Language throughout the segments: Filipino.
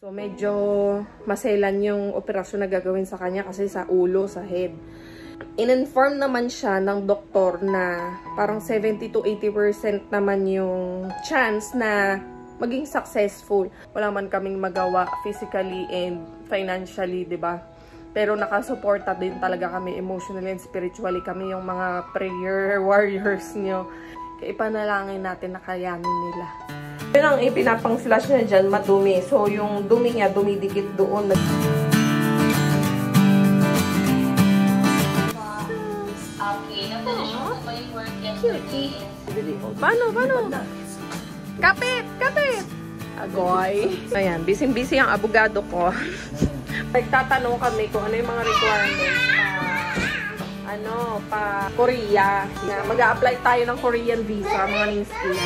So, medyo maselan yung operasyon na gagawin sa kanya kasi sa ulo, sa head. In-inform naman siya ng doktor na parang 70 to 80% naman yung chance na maging successful. Wala man kaming magawa physically and financially, di ba? Pero nakasuporta din talaga kami emotionally and spiritually. Kami yung mga prayer warriors nyo. Kaya ipanalangin natin na kayanin nila. Yun ang ipinapang-flash na dyan, madumi. So, yung dumi niya, dumidikit doon. Cutie. Paano? Kapit! Agoy. Ayan, busy-busy ang abogado ko. Nagtatanong kami kung ano yung mga requirements pa Korea. Mag-a-apply tayo ng Korean visa, mga Ningski.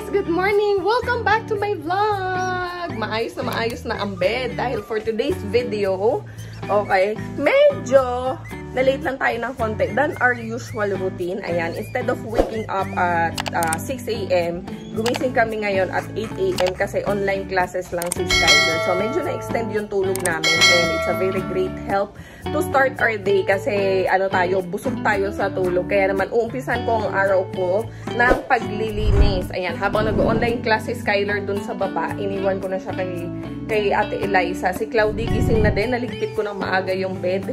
Good morning! Welcome back to my vlog! Maayos na ang bed dahil for today's video, okay, medyo na-late lang tayo ng konti than our usual routine. Ayan, instead of waking up at 6 AM, gumising kami ngayon at 8 AM kasi online classes lang si Skyler. So, medyo na-extend yung tulog namin and it's a very great help to start our day kasi busog tayo sa tulog. Kaya naman, uumpisan ko ang araw ko ng paglilinis. Ayan, habang nag-online class si Skyler dun sa baba, iniwan ko na siya kay Ate Eliza. Si Cloudy gising na din, naligpit ko ng maaga yung bed.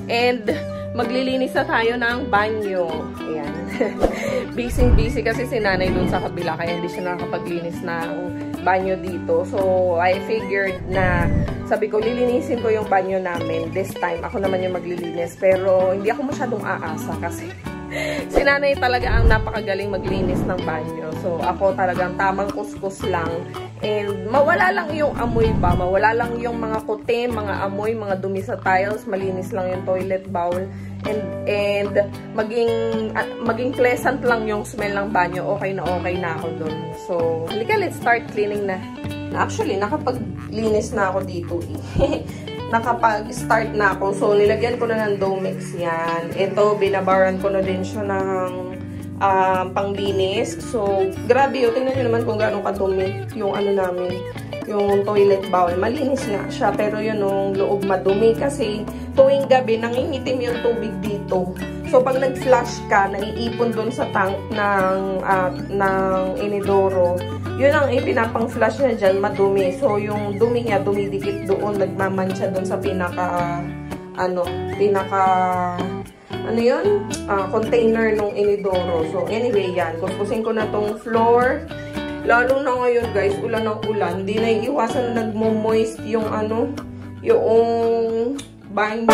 And maglilinis na tayo ng banyo. Ayan. Busy kasi si nanay dun sa kabila kaya hindi siya nakapaglinis ng banyo dito. So, I figured na sabi ko, lilinisin ko yung banyo namin. This time, ako naman yung maglilinis. Pero, hindi ako masyadong aasa kasi si nanay talaga ang napakagaling maglinis ng banyo. So, ako talagang tamang kuskus lang. And, mawala lang yung amoy ba? Mawala lang yung mga kutim, mga amoy, mga dumi sa tiles. Malinis lang yung toilet bowl. And maging pleasant lang yung smell ng banyo. Okay na ako dun. So, halika, let's start cleaning na. Actually, nakapaglinis na ako dito eh. Nakapag-start na ako. So, nilagyan ko na ng Domex yan. Ito, binabaran ko na din siya ng panglinis. So, grabe yun. Tingnan nyo naman kung gano'ng kadumi yung namin, yung toilet bowl. Malinis nga siya, pero yun yung loob madumi kasi tuwing gabi, nangingitim yung tubig dito. So, pag nag-flush ka, naiipon dun sa tank ng inidoro. Yun ang ipinapang-flush na dyan, madumi. So, yung dumi niya, dumidikit doon, nagmamansya doon sa container ng inidoro. So, anyway, yan. Kuskusin ko na tong floor. Lalo na ngayon, guys, ulan ng ulan. Hindi na iiwasan na nagmo-moist yung yung banyo.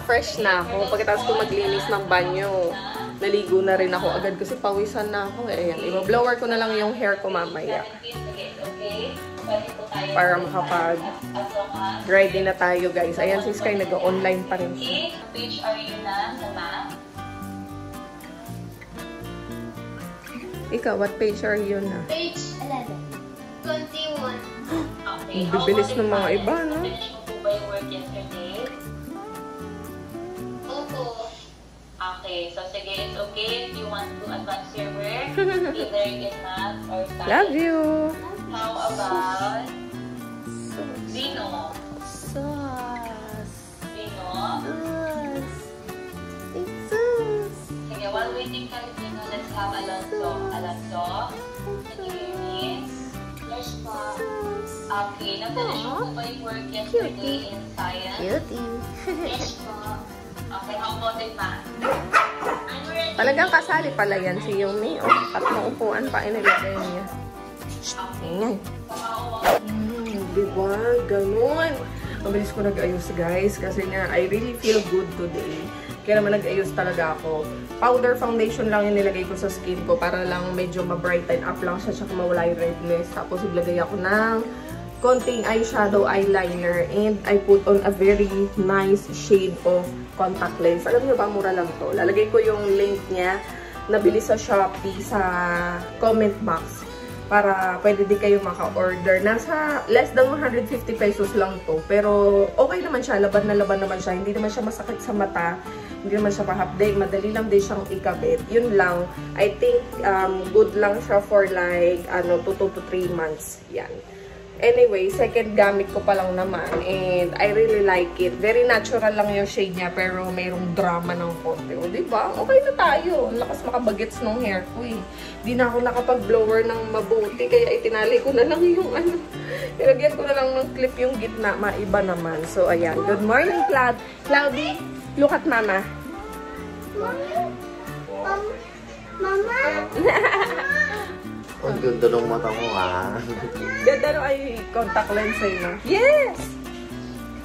Fresh na ako. Pagkatapos ko maglinis ng banyo, naligo na rin ako agad kasi pawisan na ako. Ayan, i-blower ko na lang yung hair ko mamaya. Para makapag-ready na tayo, guys. Ayan, si Sky nag-online pa rin siya. Page are you na sa math? Ikaw, what page are you na? Page 11. 21. Okay. Ang bibilis ng mga iba, no? Finish mo po ba yung work yesterday? Okay, so sige, it's okay if you want to advance your work, either in math or science. Love you! How about Vino? Sauce. Vino? Sige, while waiting for Vino, let's have Alonso. Alonso? Can you hear me? Yes, po. Okay, na-finish mo po ba yung work yesterday in science? Yes, po. Okay, how about in math? Talagang kasali pala yan si Yumi. O, tatlong upuan pa inilagay niya. Ayan. Diba? Ganun. Mabilis ko nag-ayos, guys. Kasi nga, I really feel good today. Kaya naman nag-ayos talaga ako. Powder foundation lang yung nilagay ko sa skin ko para lang medyo ma-brighten up lang siya tsaka mawala yung redness. Tapos, iglagay ako ng konting eyeshadow eyeliner, and I put on a very nice shade of contact lens. Alam niyo ba, mura lang to. Lalagay ko yung link niya, nabili sa Shopee sa comment box para pwede din kayo maka-order. Nasa less than 150 pesos lang to. Pero okay naman siya, laban naman siya. Hindi naman siya masakit sa mata, hindi naman siya pahapde, madali lang din siyang ikabit. Yun lang. I think good lang siya for like 2 to 3 months. Yan. Anyway, second gamit ko pa lang naman, and I really like it. Very natural lang yung shade niya, pero mayroong drama ng konti. O, diba? Okay na tayo. Ang lakas makabagets ng hair ko eh. Di na ako nakapag-blower ng mabuti, kaya itinali ko na lang yung ilagyan ko na lang ng clip yung gitna. Maiba naman. So, ayan. Good morning, Cloud. Cloudy, look at Mama. Mama! Ang ganda ng mata mo, ha? Ganda no ay contact lens eh, no? Yes!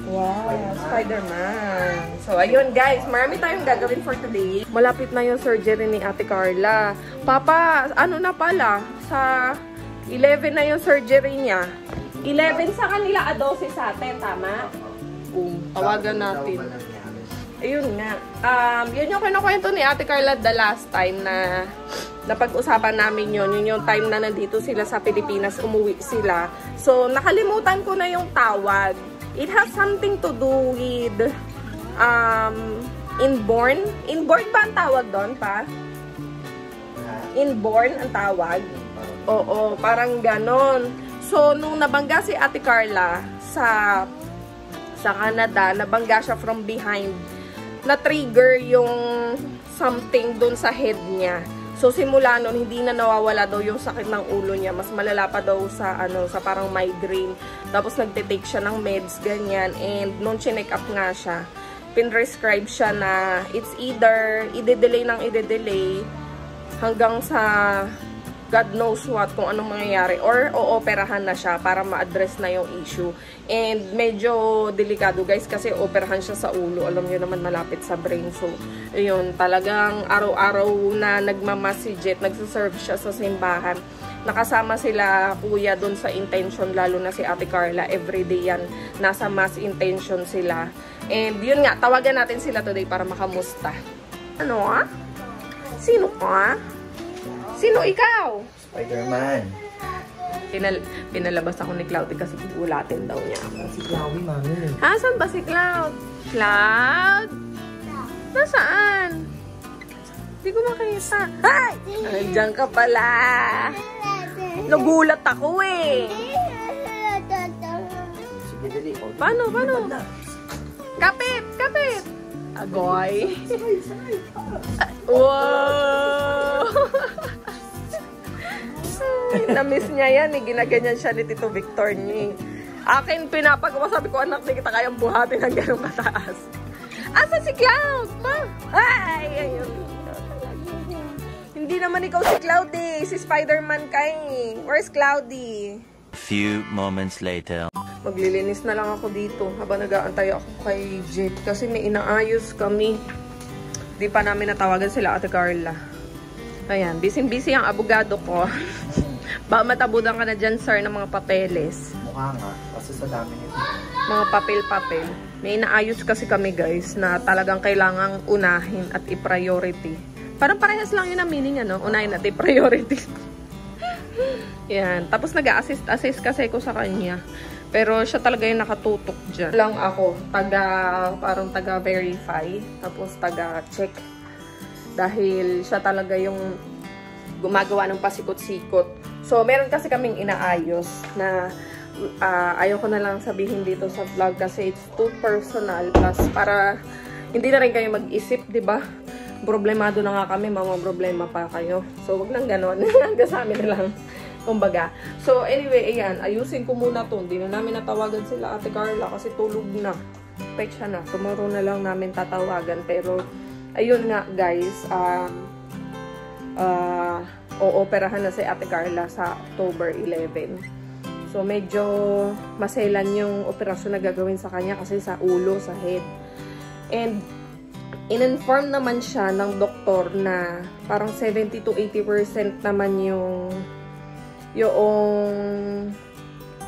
Wow, Spider-Man. So, ayun guys, marami tayong gagawin for today. Malapit na yung surgery ni Ate Carla. Papa, ano na pala? Sa 11 na yung surgery niya. 11 sa kanila, 12 sa atin, tama? Tawagan natin. Ayun nga. Yun yung kinukwento ni Ate Carla the last time na napag-usapan namin yun. Yun yung time na nandito sila sa Pilipinas, umuwi sila. So, nakalimutan ko na yung tawag. It has something to do with inborn. Inborn ba ang tawag doon, pa? Inborn ang tawag? Oo, parang ganon. So, nung nabangga si Ate Carla sa Canada, nabangga siya from behind. Na-trigger yung something dun sa head niya. So, simula nun, hindi na nawawala daw yung sakit ng ulo niya. Mas malala pa daw sa, sa parang migraine. Tapos, nagtitake siya ng meds, ganyan. And, nung chinek up nga siya, pinrescribe siya na it's either ide-delay hanggang sa God knows what, kung anong mangyayari, or ooperahan na siya para ma-address na yung issue. And medyo delikado guys kasi operahan siya sa ulo. Alam niyo naman malapit sa brain. So, yun, talagang araw-araw na nagmamassage, nagsuserve siya sa simbahan. Nakasama sila kuya dun sa intention, lalo na si Ate Carla. Everyday yan, nasa mass intention sila. And yun nga, tawagan natin sila today para makamusta. Ano ah? Sino ka? Sino ikaw? Spider-Man. Pinalabas ako ni Cloudy kasi gulatin daw niya ako. Si Chloe, mami. Saan ba si Cloud? Cloud? Nasaan? Hindi ko makita. Ay! Nandiyan ka pala. Nagulat ako eh. Sige, dali. Paano? Kapit! Agoy. Wow! Na-miss niya yan eh. Ginaganyan siya ni Tito Victor niya. Akin pinapagawa. Sabi ko, anak, di kita kayang buhatin ng ganong kataas. Asa si Cloud? Pa? Ay! Ayun. Hindi naman ikaw si Cloudy. Si Spider-Man ka eh. Where's Cloudy? Few moments later. Maglilinis na lang ako dito habang nag-aantay ako kay Jet kasi may inaayos kami. Di pa namin natawagan sila Ate Carla. Ayan, busy-busy ang abogado ko. Ba matabudan ka na dyan, sir, ng mga papeles. Mukha nga, kasi sa dami nito. Mga papel-papel. May inaayos kasi kami, guys, na talagang kailangang unahin at i-priority. Parang parehas lang yun ang meaning, ano? Unahin at i-priority. Yan. Tapos nag-assist kasi ko sa kanya. Pero siya talaga yung nakatutok dyan. Lang ako, parang taga-verify. Tapos taga-check. Dahil siya talaga yung gumagawa ng pasikot-sikot. So, meron kasi kaming inaayos na ayaw ko na lang sabihin dito sa vlog kasi it's too personal. Plus, para hindi na rin kayo mag-isip, diba? Problemado na nga kami, mga problema pa kayo. So, wag nang ganon. Hanggang sa amin na lang. Kumbaga. So, anyway, ayan. Ayusin ko muna to. Hindi na namin natawagan sila Ate Carla kasi tulog na. Pecha na. Tomorrow na lang namin tatawagan. Pero, ayun nga, guys. Ooperahan na si Ate Carla sa October 11. So, medyo maselan yung operasyon na gagawin sa kanya kasi sa ulo, sa head. And, in-inform naman siya ng doktor na parang 70 to 80% naman yung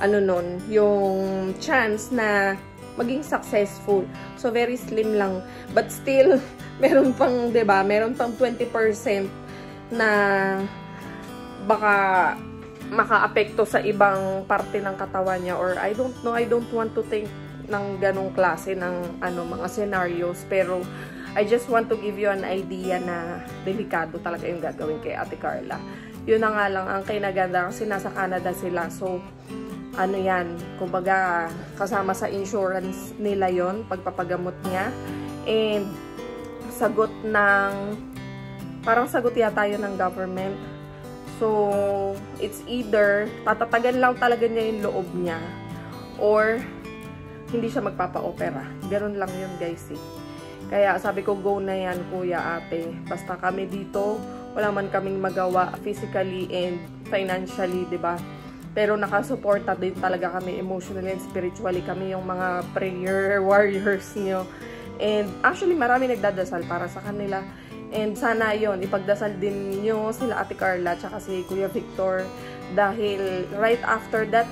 ano nun, yung chance na maging successful. So, very slim lang. But still, meron pang, 'di ba? Meron pang 20% na baka makaapekto sa ibang parte ng katawan niya, or I don't know, I don't want to think ng ganong klase ng mga scenarios, pero I just want to give you an idea na delikado talaga yung gagawin kay Ate Carla. Yun na nga lang ang kinaganda kasi nasa Canada sila, so yan, kumbaga kasama sa insurance nila yon, pagpapagamot niya. And sagot ng, parang sagot yata yun ng government. So, it's either tatatagan lang talaga niya yung loob niya, or hindi siya magpapa-opera. Ganun lang yun, guys, eh. Kaya sabi ko, go na yan, kuya, ate. Basta kami dito, wala man kaming magawa physically and financially, 'di ba? Pero nakasuporta din talaga kami emotionally and spiritually. Kami yung mga prayer warriors nyo. And actually, marami nagdadasal para sa kanila. And sana yon, ipagdasal din nyo sila Ate Carla tsaka si Kuya Victor. Dahil right after that,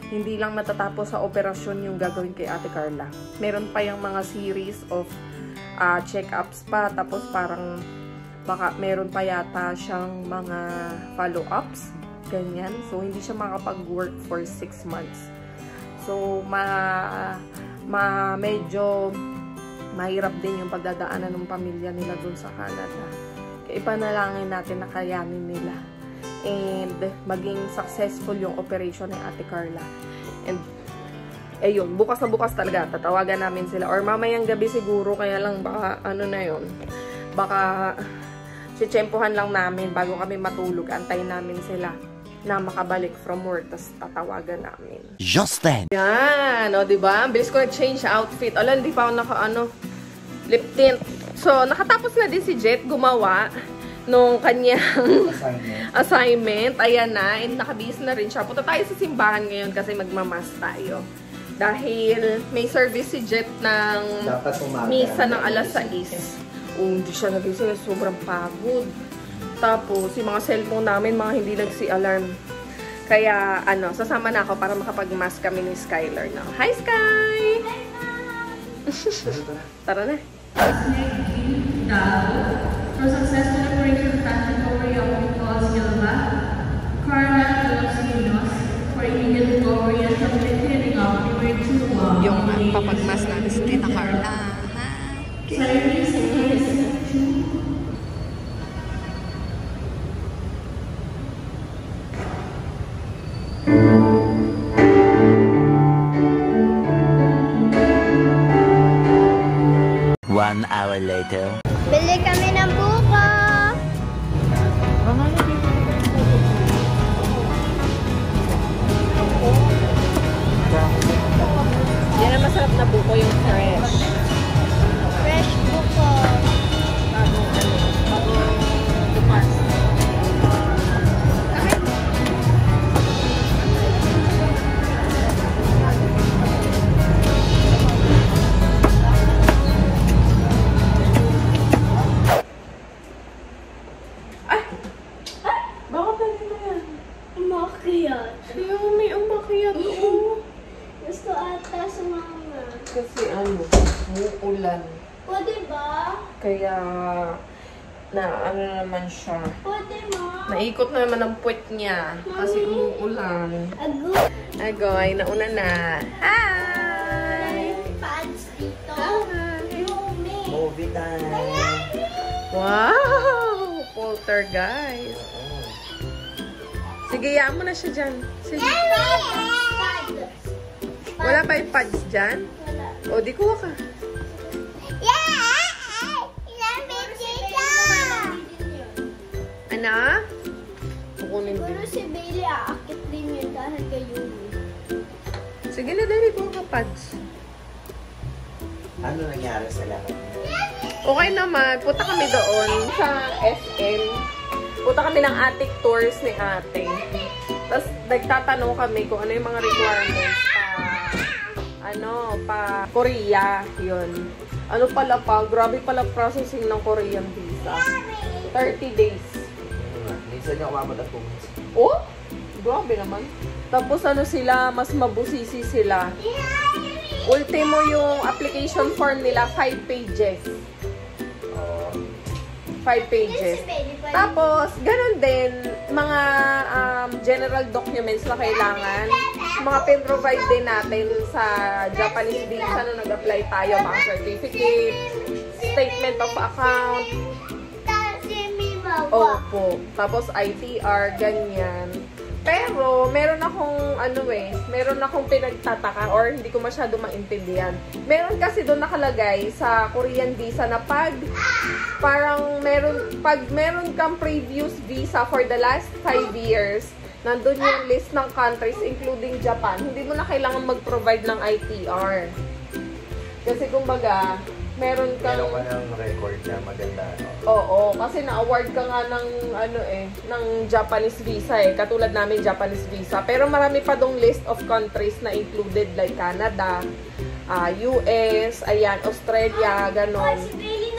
hindi lang matatapos sa operasyon yung gagawin kay Ate Carla. Meron pa yung mga series of check-ups pa. Tapos parang baka meron pa yata siyang mga follow-ups. Ganyan. So, hindi siya makapag-work for 6 months. So, medyo mahirap din yung pagdadaanan ng pamilya nila dun sa Canada. Kaya ipanalangin natin na kayanin nila. And, maging successful yung operation ng Ate Carla. And, ayun, bukas na bukas talaga. Tatawagan namin sila. Or mamayang gabi siguro, kaya lang baka, baka sitsempohan lang namin bago kami matulog. Antayin namin sila na makabalik from work, tapos tatawagan namin. Just then. Yan, o, diba? Ang bilis ko nag-change outfit. Ala, hindi pa ako lip tint. So, nakatapos na din si Jet gumawa nung kanyang assignment. Ayan na, and nakabihis na rin siya. Punta tayo sa simbahan ngayon kasi magmamas tayo. Dahil may service si Jet ng misa ng alas 6. Hindi siya nagising, sobrang pagod. Tapos, yung mga cellphone namin, mga hindi nagsi-alarm. Kaya, sasama na ako para makapag-mass kami ni Skylar na. Hi, Sky! Tara na. For successful operation of Patrick recovery of Nicolas Silva, Carla Filipsinos, for immediate recovery and completing of emergency law. Yung papag-mass natin si Tita Carla. Service is 2. One hour later. Bili kami ng buko. Yan ang masarap na buko, yung fresh. Fresh buko. Bagong bukas. Umakyat. Yung may umakyat, oo. Gusto ata sa mama. Kasi muulan. Pwede ba? Kaya, naman siya. Pwede, ma. Naikot na naman ang puwet niya. Kasi umuulan. Agoy, nauna na. Hi! Pads dito. Hi! Movie time. Wow! Poltergeist. Sige, yaan mo na siya dyan. Sige. Wala pa yung pads dyan? O, di kuha ka. Ana? Kukunin din. Pero si Bailey aakit din yun dahil kay Yumi. Sige na, Dari. Kuha ka pads. Ano nangyari sa lahat? Okay naman. Punta kami doon sa SM. Punta kami ng attic tours ni ate. Tapos, nagtatanong kami kung ano yung mga requirements pa Korea. Yun. Ano pala pa? Grabe pala processing ng Korean visa. 30 days. Minsan niya umabot at pumunta. Oh? Grabe naman. Tapos ano sila, mas mabusisi sila. Ultimo yung application form nila, 5 pages. 5 pages. Tapos, ganun din, mga general documents na kailangan. Mga pin-provide din natin sa Japanese visa nung nag-apply tayo. Mga certificate, statement of account. Opo. Tapos, ITR, ganyan. Pero, meron akong pinagtataka or hindi ko masyado maintindihan. Meron kasi doon nakalagay sa Korean visa na pag meron kang previous visa for the last 5 years, nandun yung list ng countries including Japan, hindi mo na kailangan mag-provide ng ITR. Kasi kumbaga, meron ka ng record na maganda. Oo, kasi na-award ka nga ng ng Japanese visa katulad namin Japanese visa. Pero marami pa dong list of countries na included like Canada, US, ayan, Australia, ganon.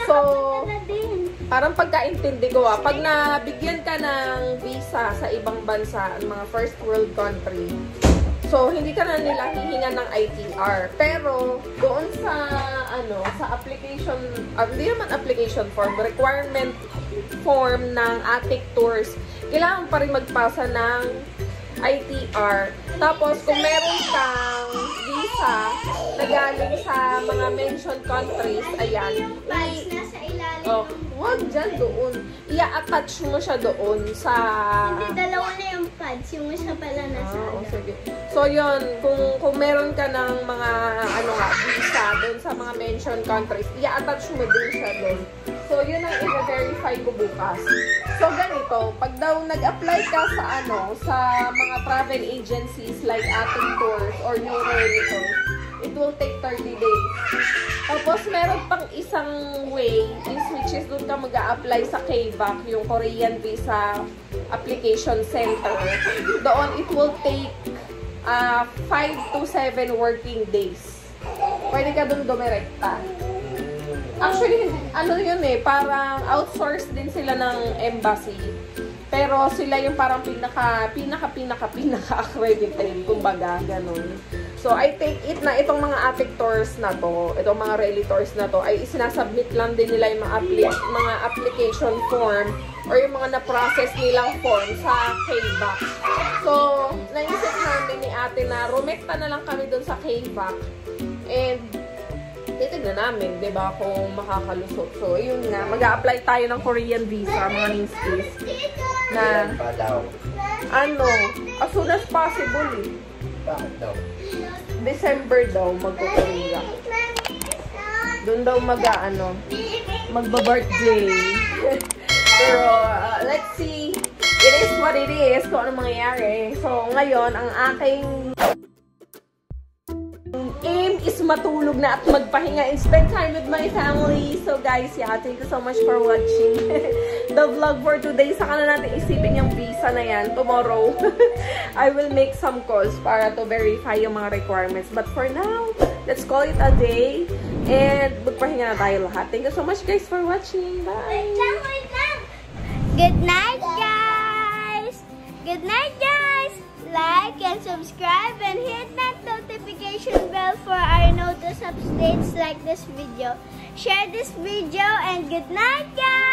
So, parang pagkaintindi ko pag nabigyan ka ng visa sa ibang bansa, mga first world country, so, hindi ka na nila hihinga ng ITR. Pero, doon sa, sa application, hindi naman application form, requirement form ng ATIC tours, kailangan pa rin magpasa ng ITR. Tapos, kung meron kang visa na galing sa mga mentioned countries, ayan, wag dyan doon. I-attach mo siya doon sa... Hindi, dalawa na yung pads. Yung isa pala nasa sige. So, yun. Kung meron ka ng mga, visa doon sa mga mentioned countries, i-attach mo din siya doon. So, yun ang i-verify ko bukas. So, ganito. Pag daw nag-apply ka sa, sa mga travel agencies like ATIC Tours or Neuro, it will take 30 days. Tapos, meron pang isang way, which is doon ka mag-a-apply sa KVAC, yung Korean Visa Application Center. Doon, it will take 5 to 7 working days. Pwede ka doon dumirekta. Actually, parang outsource din sila ng embassy. Pero sila yung parang pinaka-accredited, kumbaga, ganun. So, I take it na itong mga ATIC tours na to, itong mga rally tours na to, ay isinasubmit lang din nila yung mga application form or yung mga na-process nilang form sa KVAC. So, naisip namin ni ate na rumekta na lang kami dun sa KVAC and titignan namin, diba, kung makakalusot. So, yun nga, mag-a-apply tayo ng Korean visa, mga ninskis, na, as soon as possible, Bakit daw? December daw, magko-Korea. Doon daw magba-birthday. Pero, let's see. It is what it is, kung ano mangyayari. So, ngayon, ang aking aim is matulog na at magpahinga and spend time with my family. So guys, thank you so much for watching the vlog for today. Saka na natin isipin yung visa na yan. Tomorrow, I will make some calls para to verify yung mga requirements. But for now, let's call it a day and magpahinga na tayo lahat. Thank you so much guys for watching. Bye! Good night, guys! Good night, guys! Like and subscribe and hit that notification bell for our notice updates like this video. Share this video and good night, guys!